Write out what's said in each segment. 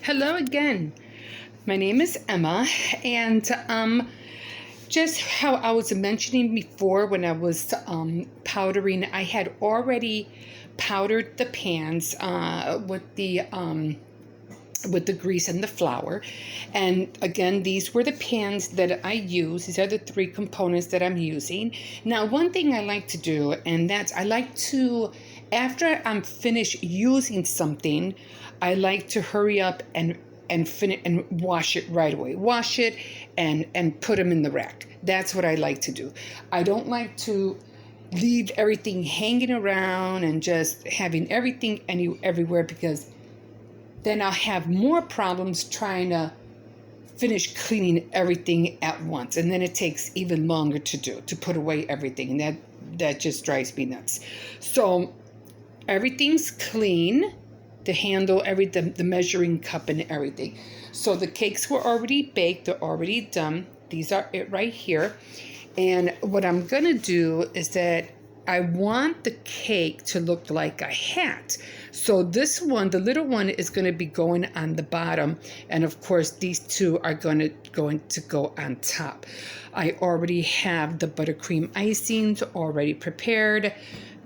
Hello again. My name is Emma, and just how I was mentioning before when I was powdering, I had already powdered the pans with the grease and the flour. And again, these were the pans that I use. These are the three components that I'm using. Now, one thing I like to do, and that's I like to, after I'm finished using something, I like to hurry up and finish and wash it right away. Wash it and put them in the rack. That's what I like to do. I don't like to leave everything hanging around and just having everything everywhere, because then I'll have more problems trying to finish cleaning everything at once. And then it takes even longer to put away everything. And that just drives me nuts. So everything's clean, the handle, the measuring cup and everything. So the cakes were already baked. They're already done. These are it right here. And what I'm going to do is that I want the cake to look like a hat. So this one, the little one, is going to be going on the bottom. And of course, these two are going to go on top. I already have the buttercream icings already prepared.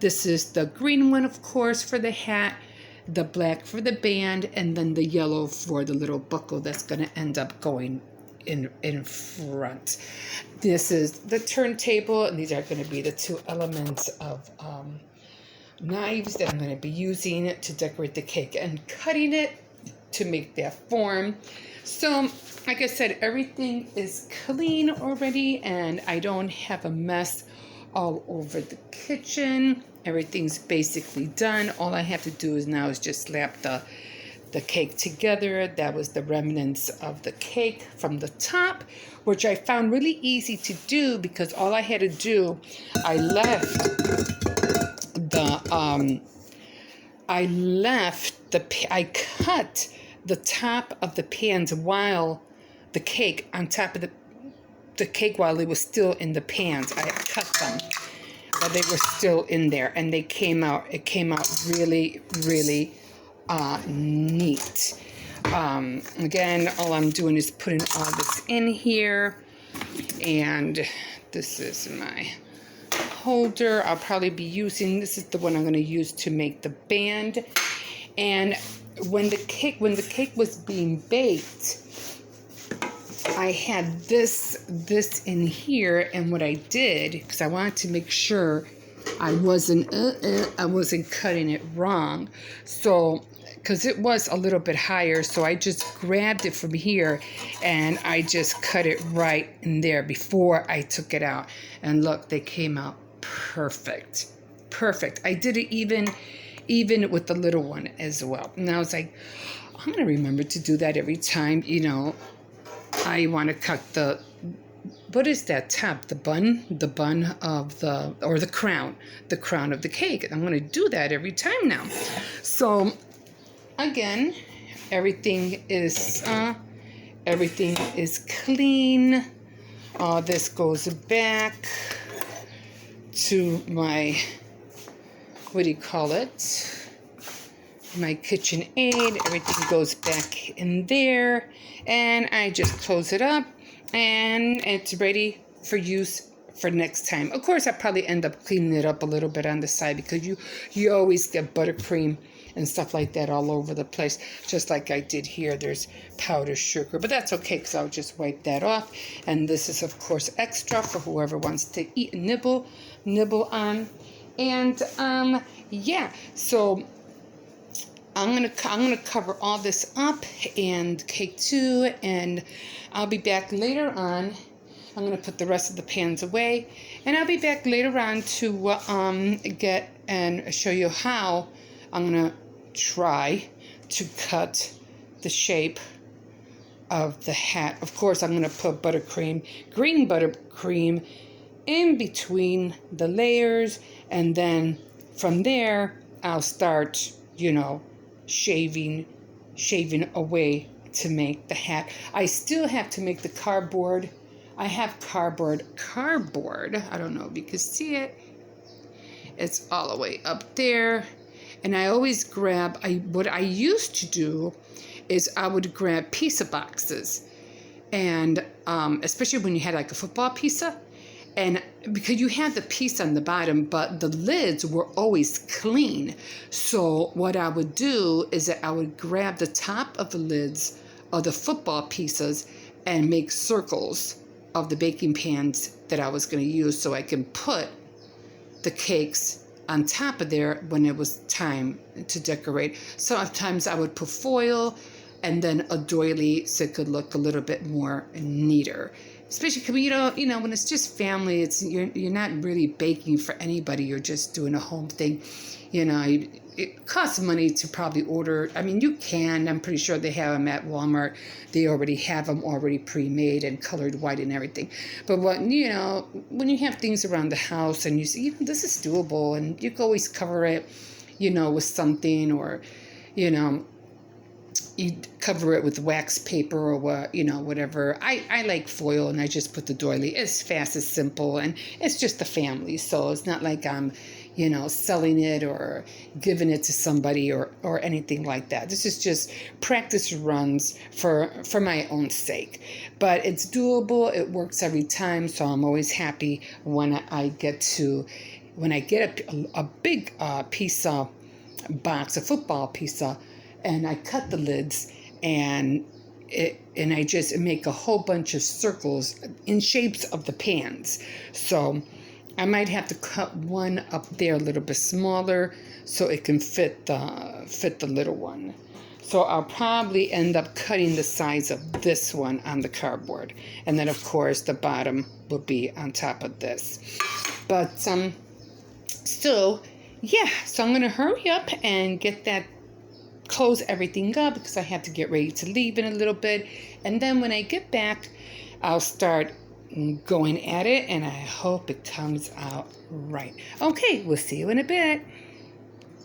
This is the green one, of course, for the hat, the black for the band, and then the yellow for the little buckle that's going to end up going in front. This is the turntable, and these are going to be the two elements of knives that I'm going to be using to decorate the cake and cutting it to make that form. So, like I said, everything is clean already, and I don't have a mess all over the kitchen. Everything's basically done. All I have to do now is just slap the cake together. That was the remnants of the cake from the top, which I found really easy to do because all I had to do, I cut the top of the pans while the cake on top of the cake while it was still in the pans. I cut them while they were still in there, and it came out really, really neat. Again, all I'm doing is putting all this in here, and this is my holder. I'll probably be using, this is the one I'm going to use to make the band. And when the cake was being baked, I had this in here, and what I did, because I wanted to make sure I wasn't cutting it wrong, so because it was a little bit higher, so I just grabbed it from here and I just cut it right in there before I took it out. And look, they came out perfect. I did it even with the little one as well. And I was like, I'm gonna remember to do that every time, I want to cut what is that top? The bun of the crown of the cake. I'm going to do that every time now. So again, everything is clean. This goes back to my, what do you call it? My KitchenAid. Everything goes back in there, and I just close it up, and it's ready for use for next time. Of course, I probably end up cleaning it up a little bit on the side, because you always get buttercream and stuff like that all over the place, just like I did here. There's powdered sugar, but that's okay, because I'll just wipe that off. And this is, of course, extra for whoever wants to eat, nibble on. And yeah, so I'm gonna cover all this up and cake too, and I'll be back later on. I'm gonna put the rest of the pans away, and I'll be back later on to get and show you how I'm gonna try to cut the shape of the hat. Of course, I'm gonna put green buttercream in between the layers, and then from there I'll start, shaving away to make the hat. I still have to make the cardboard. I have cardboard. I don't know if you can see it. It's all the way up there. And I always grab, what I used to do is I would grab pizza boxes. And especially when you had like a football pizza, and because you had the piece on the bottom, but the lids were always clean. So what I would do is that I would grab the top of the lids of the football pieces and make circles of the baking pans that I was going to use, so I can put the cakes on top of there when it was time to decorate. Sometimes I would put foil and then a doily so it could look a little bit more neater. Especially because when it's just family, you're not really baking for anybody. You're just doing a home thing. It costs money to probably order. I mean, you can. I'm pretty sure they have them at Walmart. They already have them already pre-made and colored white and everything. But when you have things around the house and you see, this is doable, and you can always cover it, with something, or, you cover it with wax paper or whatever. I like foil, and I just put the doily. It's fast, it's simple, and it's just the family. So it's not like I'm, selling it or giving it to somebody or anything like that. This is just practice runs for my own sake. But it's doable. It works every time. So I'm always happy when I get a big pizza box, a football pizza, and I cut the lids and I just make a whole bunch of circles in shapes of the pans. So I might have to cut one up there a little bit smaller so it can fit the little one. So I'll probably end up cutting the size of this one on the cardboard. And then, of course, the bottom will be on top of this. But, so I'm going to hurry up and get that, close everything up because I have to get ready to leave in a little bit. And then when I get back, I'll start going at it, and I hope it comes out right. Okay, we'll see you in a bit.